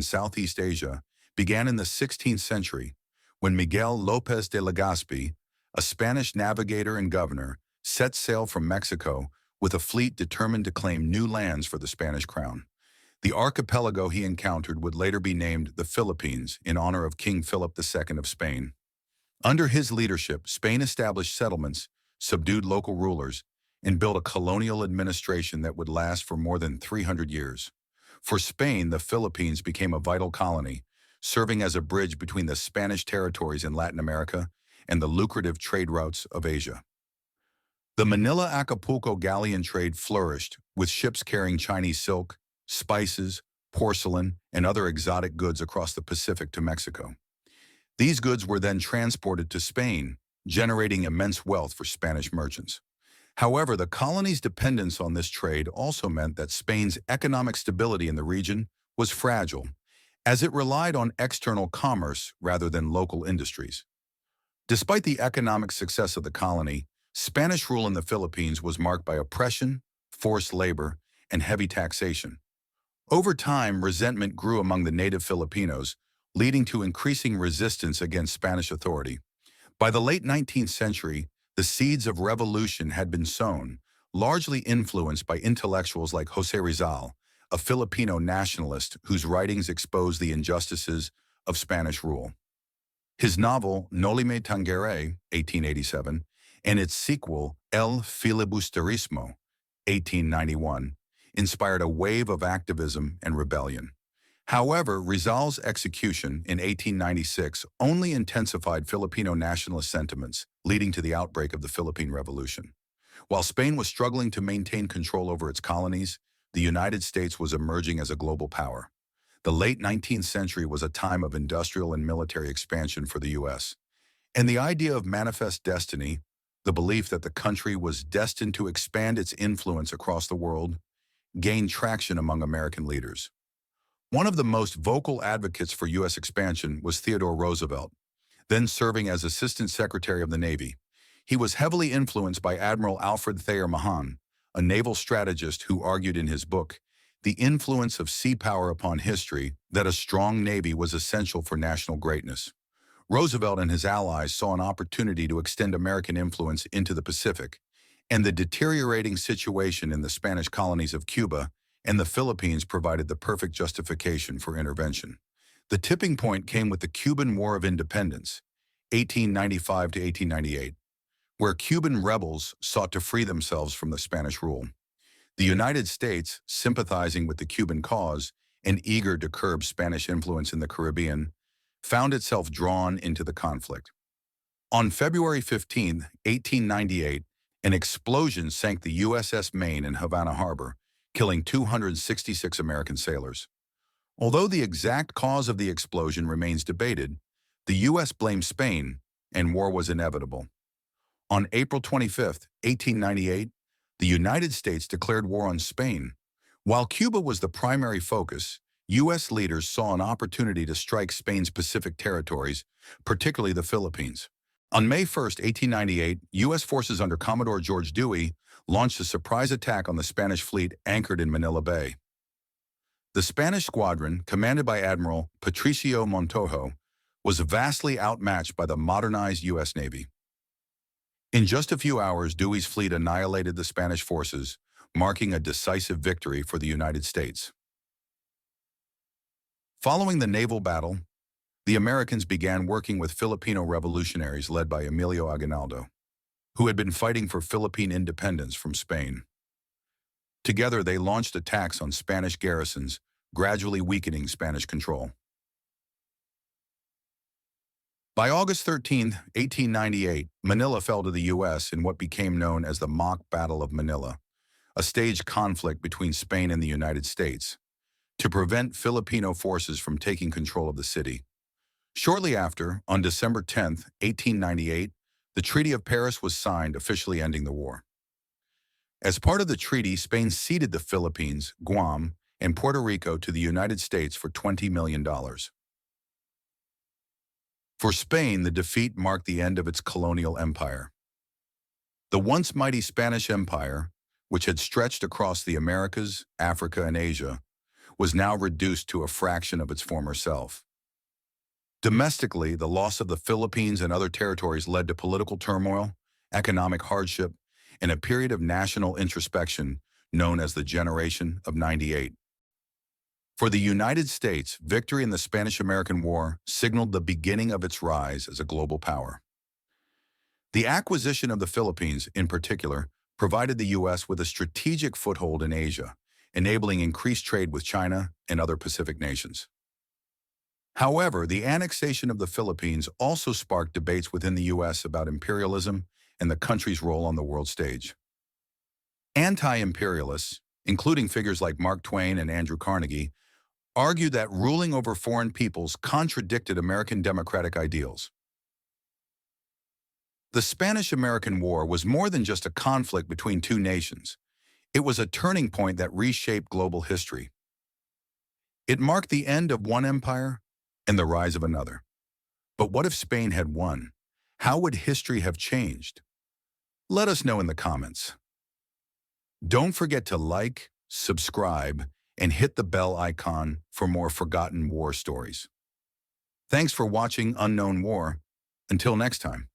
in Southeast Asia began in the 16th century when Miguel López de Legazpi, a Spanish navigator and governor, set sail from Mexico with a fleet determined to claim new lands for the Spanish crown. The archipelago he encountered would later be named the Philippines in honor of King Philip II of Spain. Under his leadership, Spain established settlements, subdued local rulers, and built a colonial administration that would last for more than 300 years. For Spain, the Philippines became a vital colony, serving as a bridge between the Spanish territories in Latin America and the lucrative trade routes of Asia. The Manila-Acapulco galleon trade flourished, with ships carrying Chinese silk, spices, porcelain, and other exotic goods across the Pacific to Mexico. These goods were then transported to Spain, generating immense wealth for Spanish merchants. However, the colony's dependence on this trade also meant that Spain's economic stability in the region was fragile, as it relied on external commerce rather than local industries. Despite the economic success of the colony, Spanish rule in the Philippines was marked by oppression, forced labor, and heavy taxation. Over time, resentment grew among the native Filipinos, leading to increasing resistance against Spanish authority. By the late 19th century, the seeds of revolution had been sown, largely influenced by intellectuals like José Rizal, a Filipino nationalist whose writings exposed the injustices of Spanish rule. His novel Nolime Tangere, 1887, and its sequel El Filibusterismo, 1891, inspired a wave of activism and rebellion. However, Rizal's execution in 1896 only intensified Filipino nationalist sentiments, leading to the outbreak of the Philippine Revolution. While Spain was struggling to maintain control over its colonies, the United States was emerging as a global power. The late 19th century was a time of industrial and military expansion for the U.S., and the idea of manifest destiny, the belief that the country was destined to expand its influence across the world, gained traction among American leaders. One of the most vocal advocates for U.S. expansion was Theodore Roosevelt, then serving as Assistant Secretary of the Navy. He was heavily influenced by Admiral Alfred Thayer Mahan, a naval strategist who argued in his book, The Influence of Sea Power Upon History, that a strong navy was essential for national greatness. Roosevelt and his allies saw an opportunity to extend American influence into the Pacific, and the deteriorating situation in the Spanish colonies of Cuba and the Philippines provided the perfect justification for intervention. The tipping point came with the Cuban War of Independence, 1895 to 1898, where Cuban rebels sought to free themselves from the Spanish rule. The United States, sympathizing with the Cuban cause and eager to curb Spanish influence in the Caribbean, found itself drawn into the conflict. On February 15, 1898, an explosion sank the USS Maine in Havana Harbor, killing 266 American sailors. Although the exact cause of the explosion remains debated, the U.S. blamed Spain, and war was inevitable. On April 25, 1898, the United States declared war on Spain. While Cuba was the primary focus, U.S. leaders saw an opportunity to strike Spain's Pacific territories, particularly the Philippines. On May 1, 1898, U.S. forces under Commodore George Dewey launched a surprise attack on the Spanish fleet anchored in Manila Bay. The Spanish squadron, commanded by Admiral Patricio Montojo, was vastly outmatched by the modernized U.S. Navy. In just a few hours, Dewey's fleet annihilated the Spanish forces, marking a decisive victory for the United States. Following the naval battle, the Americans began working with Filipino revolutionaries led by Emilio Aguinaldo, who had been fighting for Philippine independence from Spain. Together, they launched attacks on Spanish garrisons, gradually weakening Spanish control. By August 13, 1898, Manila fell to the U.S. in what became known as the Mock Battle of Manila, a staged conflict between Spain and the United States, to prevent Filipino forces from taking control of the city. Shortly after, on December 10, 1898, the Treaty of Paris was signed, officially ending the war. As part of the treaty, Spain ceded the Philippines, Guam, and Puerto Rico to the United States for $20 million. For Spain, the defeat marked the end of its colonial empire. The once mighty Spanish Empire, which had stretched across the Americas, Africa, and Asia, was now reduced to a fraction of its former self. Domestically, the loss of the Philippines and other territories led to political turmoil, economic hardship, and a period of national introspection known as the Generation of '98. For the United States, victory in the Spanish-American War signaled the beginning of its rise as a global power. The acquisition of the Philippines, in particular, provided the U.S. with a strategic foothold in Asia, enabling increased trade with China and other Pacific nations. However, the annexation of the Philippines also sparked debates within the U.S. about imperialism and the country's role on the world stage. Anti-imperialists, including figures like Mark Twain and Andrew Carnegie, argued that ruling over foreign peoples contradicted American democratic ideals. The Spanish-American War was more than just a conflict between two nations. It was a turning point that reshaped global history. It marked the end of one empire and the rise of another. But what if Spain had won? How would history have changed? Let us know in the comments. Don't forget to like, subscribe, and hit the bell icon for more forgotten war stories. Thanks for watching Unknown War. Until next time.